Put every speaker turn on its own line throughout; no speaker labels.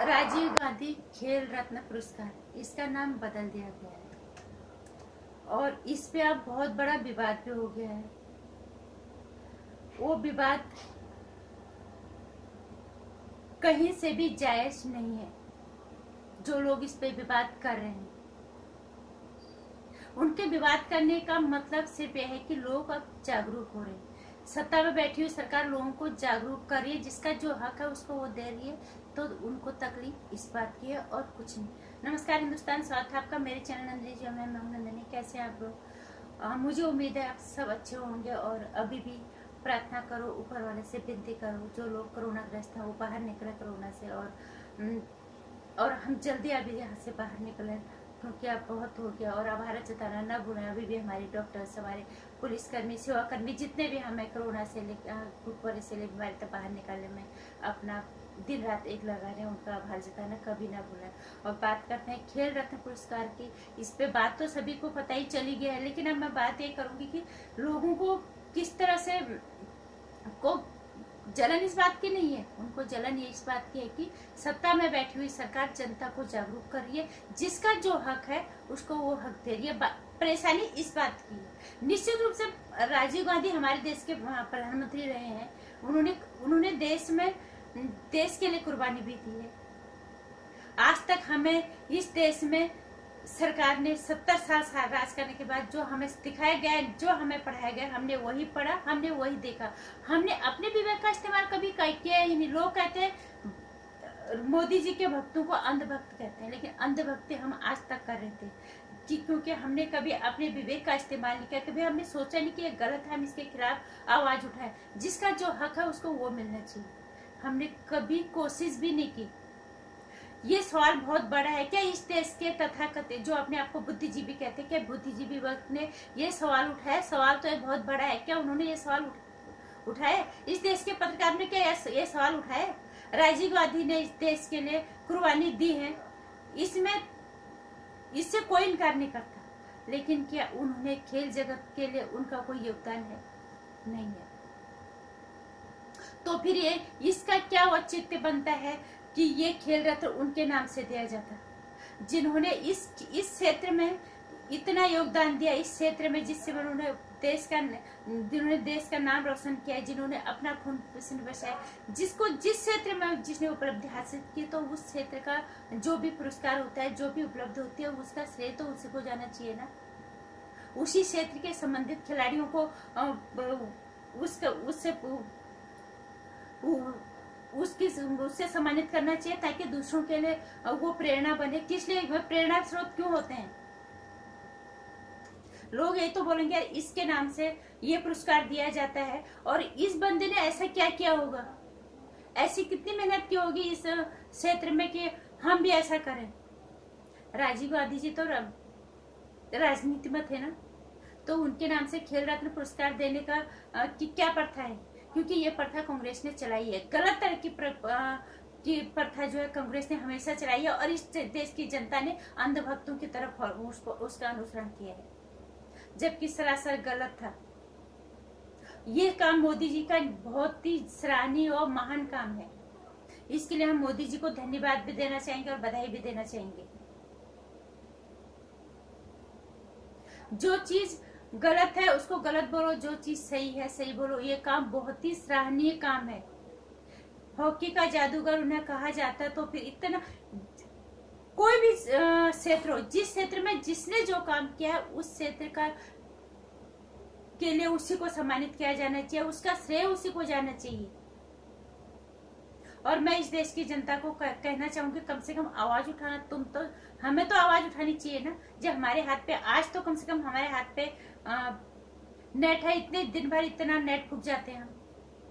राजीव गांधी खेल रत्न पुरस्कार इसका नाम बदल दिया गया है और इस पे अब बहुत बड़ा विवाद भी हो गया है। वो विवाद कहीं से भी जायज नहीं है। जो लोग इस पे विवाद कर रहे हैं उनके विवाद करने का मतलब सिर्फ यह है कि लोग अब जागरूक हो रहे हैं। सत्ता में बैठी हुई सरकार लोगों को जागरूक कर रही है, जिसका जो हक है उसको वो दे रही है, तो उनको तकलीफ इस बात की है और कुछ नहीं। नमस्कार हिंदुस्तान, स्वागत है आपका मेरे चैनल नंदिनी जी में। मैं नंदिनी। कैसे हैं आप लोग? मुझे उम्मीद है आप सब अच्छे होंगे और अभी भी प्रार्थना करो, ऊपर वाले से विनती करो जो लोग कोरोना ग्रस्त हैं वो बाहर निकले कोरोना से, और हम जल्दी अभी यहाँ से बाहर निकलें, क्योंकि अब बहुत हो गया। और आभार जताना न भूलें, अभी भी हमारे डॉक्टर्स, हमारे पुलिसकर्मी, सेवाकर्मी जितने भी हमें कोरोना से लेकर बीमारी तक बाहर निकालने में अपना दिन रात एक लगा रहे हैं, उनका आभार जताना कभी ना भूलें। और बात करते हैं खेल रत्न पुरस्कार की। इस पे बात तो सभी को पता ही चली गया है, लेकिन अब मैं बात ये करूंगी कि लोगों को किस तरह से को जलन इस बात की नहीं है। उनको जलन ये इस बात की है कि सत्ता में बैठी हुई सरकार जनता को जागरूक कर रही है, जिसका जो हक है उसको वो हक दे रही है। परेशानी इस बात की है। निश्चित रूप से राजीव गांधी हमारे देश के प्रधानमंत्री रहे हैं। उन्होंने देश के लिए कुर्बानी भी दी है। आज तक हमें इस देश में सरकार ने 70 साल राज करने के बाद जो हमें दिखाया गया, जो हमें पढ़ाया गया, हमने वही पढ़ा, हमने वही देखा। हमने अपने विवेक का इस्तेमाल कभी किया ही नहीं। लोग कहते हैं मोदी जी के भक्तों को अंधभक्त कहते हैं, लेकिन अंधभक्ति हम आज तक कर रहे थे क्योंकि हमने कभी अपने विवेक का इस्तेमाल नहीं किया। कभी हमने सोचा नहीं कि ये गलत है, हम इसके खिलाफ आवाज उठाए। जिसका जो हक है उसको वो मिलना चाहिए। हमने कभी कोशिश भी नहीं की। ये सवाल बहुत बड़ा है। क्या इस देश के तथाकथित जो अपने आप को बुद्धिजीवी कहते हैं, क्या बुद्धिजीवी वर्ग ने ये सवाल उठाया? सवाल तो बहुत बड़ा है। क्या उन्होंने ये सवाल उठाया? इस देश के पत्रकार ने क्या ये सवाल उठाया? राजीव गांधी ने इस देश के लिए कुर्बानी दी है, इससे कोई इनकार नहीं करता। लेकिन क्या उन्होंने खेल जगत के लिए उनका कोई योगदान है? नहीं है। तो फिर ये इसका क्या औचित्य बनता है कि ये खेल रत्न उनके नाम से दिया जाता, जिन्होंने इस क्षेत्र में इतना योगदान दिया, इस क्षेत्र में जिससे जिन्होंने देश का नाम रोशन किया, जिन्होंने अपना खून पसीना बचाया, जिस क्षेत्र में जिसने उपलब्धि हासिल की, तो उस क्षेत्र का जो भी पुरस्कार होता है, जो भी उपलब्धि होती है, उसका श्रेय तो उसी को जाना चाहिए ना। उसी क्षेत्र के संबंधित खिलाड़ियों को उससे सम्मानित करना चाहिए, ताकि दूसरों के लिए वो प्रेरणा बने। किस लिए प्रेरणा स्रोत क्यों होते हैं? लोग ये तो बोलेंगे यार इसके नाम से ये पुरस्कार दिया जाता है, और इस बंदे ने ऐसा क्या किया होगा, ऐसी कितनी मेहनत की होगी इस क्षेत्र में कि हम भी ऐसा करें। राजीव गांधी जी तो राजनीति में थे ना, तो उनके नाम से खेल रत्न पुरस्कार देने का क्या प्रथा है? क्योंकि ये प्रथा कांग्रेस ने चलाई है। गलत तरह की प्रथा जो है कांग्रेस ने हमेशा चलाई है, और इस देश की जनता ने अंधभक्तों की तरफ उसका अनुसरण किया है, जबकि सरासर गलत था। ये काम मोदी जी का बहुत ही सराहनीय और महान काम है। इसके लिए हम मोदी जी को धन्यवाद भी देना चाहेंगे और बधाई भी देना चाहेंगे। जो चीज गलत है उसको गलत बोलो, जो चीज सही है सही बोलो। ये काम बहुत ही सराहनीय काम है। हॉकी का जादूगर उन्हें कहा जाता है। तो फिर इतना कोई भी क्षेत्र हो, जिस क्षेत्र में जिसने जो काम किया है, उस क्षेत्र का के लिए उसी को सम्मानित किया जाना चाहिए, उसका श्रेय उसी को जाना चाहिए। और मैं इस देश की जनता को कहना चाहूंगी, कम से कम आवाज उठाना, हमें तो आवाज उठानी चाहिए ना। जब हमारे हाथ पे आज तो कम से कम हमारे हाथ पे नेट है, इतने दिन भर इतना नेट फूक जाते हैं,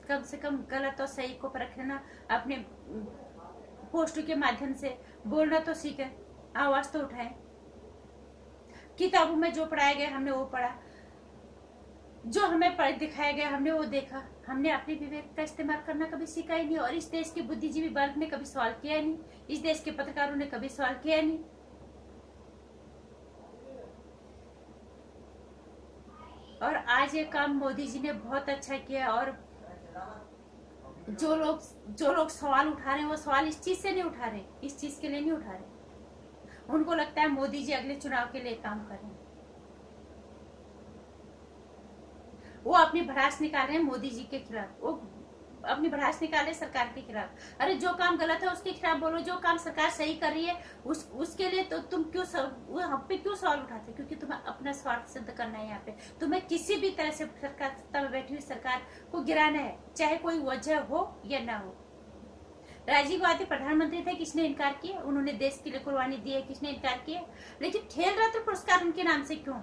कम से कम गलत और सही को परखना, अपने पोस्टों के माध्यम से बोलना तो सीखें, आवाज तो उठाएं। किताबों में जो पढ़ाया गया हमने वो पढ़ा, जो हमें दिखाया गया हमने वो देखा। हमने अपने विवेक का इस्तेमाल करना कभी सीखा ही नहीं, और इस देश के बुद्धिजीवी वर्ग ने कभी सवाल किया नहीं, इस देश के पत्रकारों ने कभी सवाल किया नहीं। और आज ये काम मोदी जी ने बहुत अच्छा किया, और जो लोग सवाल उठा रहे हैं वो सवाल इस चीज से नहीं उठा रहे, इस चीज के लिए नहीं उठा रहे। उनको लगता है मोदी जी अगले चुनाव के लिए काम कर रहे हैं, वो अपनी भड़ास निकाल रहे हैं मोदी जी के खिलाफ, वो अपनी भड़ास निकाल रहे सरकार के खिलाफ। अरे जो काम गलत है उसके खिलाफ बोलो, जो काम सरकार सही कर रही है उसके लिए तो तुम क्यों हम पे क्यों सवाल उठाते? क्योंकि तुम्हें अपना स्वार्थ सिद्ध करना है। यहाँ पे तुम्हें किसी भी तरह से सरकार, सत्ता में बैठी हुई सरकार को गिराना है, चाहे कोई वजह हो या ना हो। राजीव गांधी प्रधानमंत्री थे, किसने इनकार किया? उन्होंने देश के लिए कुर्बानी दी है, किसने इनकार किया? लेकिन खेल रत्न पुरस्कार उनके नाम से क्यों?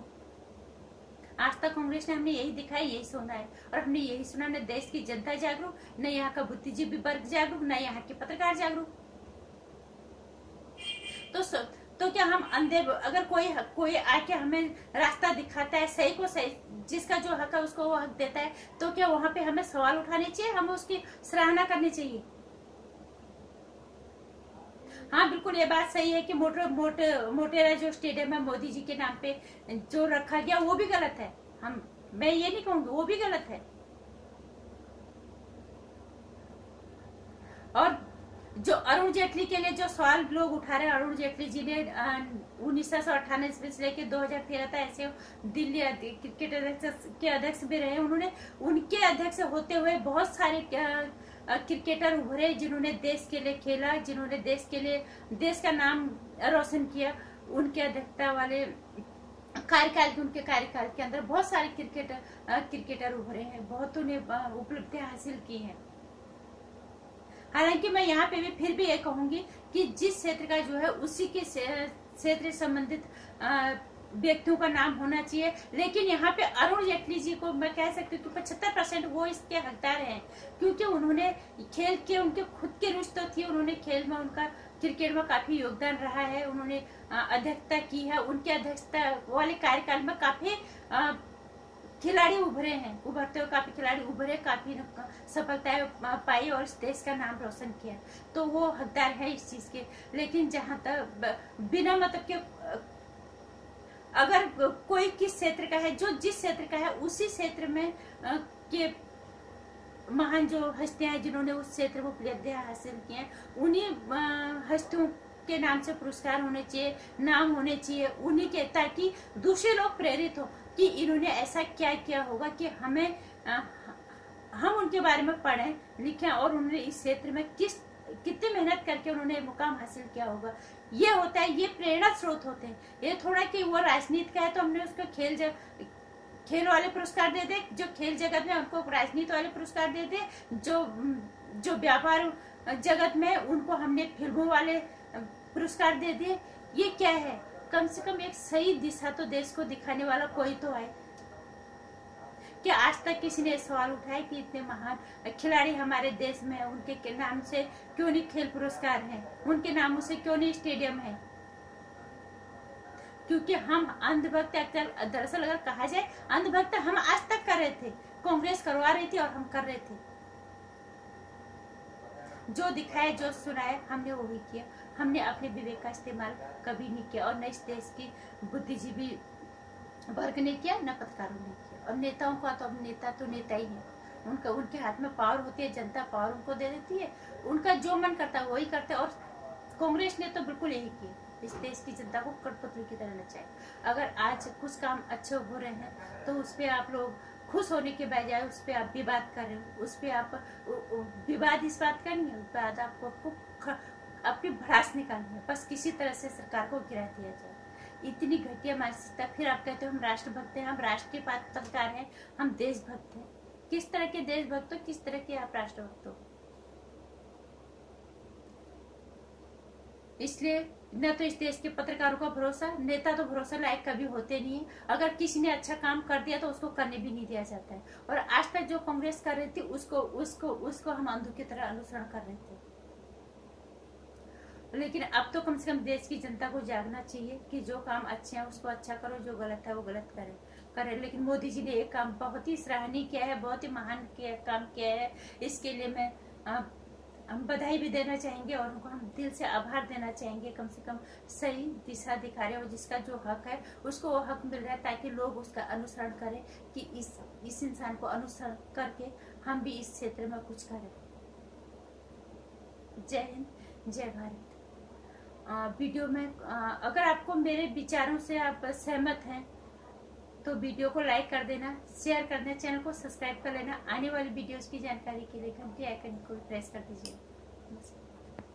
आज तक कांग्रेस ने हमने यही दिखाया, यही सुना है, और हमने यही सुना, न देश की जनता जागरूक, न यहाँ का बुद्धिजीवी वर्ग जागरूक, न यहाँ के पत्रकार जागरूक। तो क्या हम अंधे? अगर कोई आके हमें रास्ता दिखाता है, सही को सही, जिसका जो हक है उसको वो हक देता है, तो क्या वहां पे हमें सवाल उठाने चाहिए? हमें उसकी सराहना करनी चाहिए। हाँ बिल्कुल, ये बात सही है कि मोटेरा जो स्टेडियम है मोदी जी के नाम पे जो रखा गया वो भी गलत है। मैं ये नहीं कहूंगी, वो भी गलत है। और जो अरुण जेटली के लिए जो सवाल लोग उठा रहे हैं, अरुण जेटली जी ने 1998 से लेकर 2013 तक ऐसे दिल्ली क्रिकेट अध्यक्ष के अध्यक्ष भी रहे। उन्होंने उनके अध्यक्ष होते हुए बहुत सारे क्रिकेटर उभरे जिन्होंने देश के लिए खेला, जिन्होंने देश के लिए देश का नाम रोशन किया। उनके अध्यक्षता वाले उनके कार्यकाल के अंदर बहुत सारे क्रिकेटर उभरे हैं, बहुतों ने उपलब्धियां हासिल की हैं। हालांकि मैं यहाँ पे भी फिर भी ये कहूंगी कि जिस क्षेत्र का जो है उसी के क्षेत्र से संबंधित व्यक्तियों का नाम होना चाहिए। लेकिन यहाँ पे अरुण जेटली जी को मैं कह सकती हूँ कि 75% वो इसके हकदार हैं, क्योंकि उन्होंने खेल के, उनके खुद की रुचि तो थी, उन्होंने खेल में, उनका क्रिकेट में काफी योगदान रहा है, उन्होंने अध्यक्षता की है। उनके अध्यक्षता वाले कार्यकाल में काफी खिलाड़ी उभरे हैं, उभरते हुए काफी खिलाड़ी उभरे, काफी सफलताएं पाई और इस देश का नाम रोशन किया, तो वो हकदार है इस चीज के। लेकिन जहां तक बिना मतलब के अगर कोई किस क्षेत्र का है, जो जिस क्षेत्र का है उसी क्षेत्र में के महान जो हस्तियां हैं जिन्होंने उस क्षेत्र में उपलब्धियां हासिल की हैं, उन्हीं हस्तियों के नाम से पुरस्कार होने चाहिए, नाम होने चाहिए उन्हीं के, ताकि दूसरे लोग प्रेरित हो कि इन्होंने ऐसा क्या किया होगा कि हम उनके बारे में पढ़ें लिखें, और उन्होंने इस क्षेत्र में कितनी मेहनत करके उन्होंने मुकाम हासिल किया होगा। ये होता है, ये प्रेरणा स्रोत होते हैं। ये थोड़ा कि वो राजनीति का है तो हमने उसको खेल वाले पुरस्कार दे दे, जो खेल जगत में उनको राजनीति वाले पुरस्कार दे दे, जो व्यापार जगत में उनको हमने फिल्मों वाले पुरस्कार दे दिए। ये क्या है? कम से कम एक सही दिशा तो देश को दिखाने वाला कोई तो है। कि आज तक किसी ने सवाल उठाया कि इतने महान खिलाड़ी हमारे देश में हैं, उनके नाम से क्यों नहीं खेल पुरस्कार हैं, उनके नामों से क्यों नहीं स्टेडियम है? क्योंकि हम अंधभक्त, दरअसल अगर कहा जाए अंधभक्त हम आज तक कर रहे थे, कांग्रेस करवा रही थी और हम कर रहे थे। जो दिखाया, जो सुनाया, हमने वही किया। हमने अपने विवेक का इस्तेमाल कभी नहीं किया, और न इस देश की बुद्धिजीवी वर्ग ने किया, न पत्रकारों ने किया। और नेताओं का तो अब नेता तो नेता ही है, उनके हाथ में पावर होती है, जनता पावर उनको दे देती है, उनका जो मन करता है वही करते हैं। और कांग्रेस ने तो बिल्कुल यही किया, इस देश की जनता को कठपुतली की तरह नचाए। अगर आज कुछ काम अच्छे हो रहे हैं तो उस पर आप लोग खुश होने के बजाय उस पर आप विवाद कर रहे हो, उस पर आप विवाद इस बात का नहीं है, उस बाद आपको अपनी भड़ास निकालनी है, बस किसी तरह से सरकार को गिरा दिया जाए। इतनी घटिया मानसिकता। फिर आप कहते हो हम राष्ट्रभक्त हैं, हम राष्ट्रीय पत्रकार हैं, हम देशभक्त हैं। किस तरह के देशभक्त हो, किस तरह के आप राष्ट्रभक्त हो? इसलिए न तो इस देश के पत्रकारों का भरोसा, नेता तो भरोसा लायक कभी होते नहीं है। अगर किसी ने अच्छा काम कर दिया तो उसको करने भी नहीं दिया जाता है। और आज तक जो कांग्रेस कर रही थी उसको हम अंधों की तरह अनुसरण कर रहे थे। लेकिन अब तो कम से कम देश की जनता को जागना चाहिए कि जो काम अच्छे हैं उसको अच्छा करो, जो गलत है वो गलत करे। लेकिन मोदी जी ने एक काम बहुत ही सराहनीय किया है, बहुत ही महान काम किया है। इसके लिए हम बधाई भी देना चाहेंगे और उनको हम दिल से आभार देना चाहेंगे। कम से कम सही दिशा दिखा रहे, और जिसका जो हक है उसको वो हक मिल रहा है, ताकि लोग उसका अनुसरण करें कि इस इंसान को अनुसरण करके हम भी इस क्षेत्र में कुछ करें। जय हिंद, जय भारत। वीडियो में अगर आपको मेरे विचारों से आप सहमत हैं तो वीडियो को लाइक कर देना, शेयर कर देना, चैनल को सब्सक्राइब कर लेना। आने वाली वीडियोस की जानकारी के लिए घंटी आइकन को प्रेस कर दीजिए।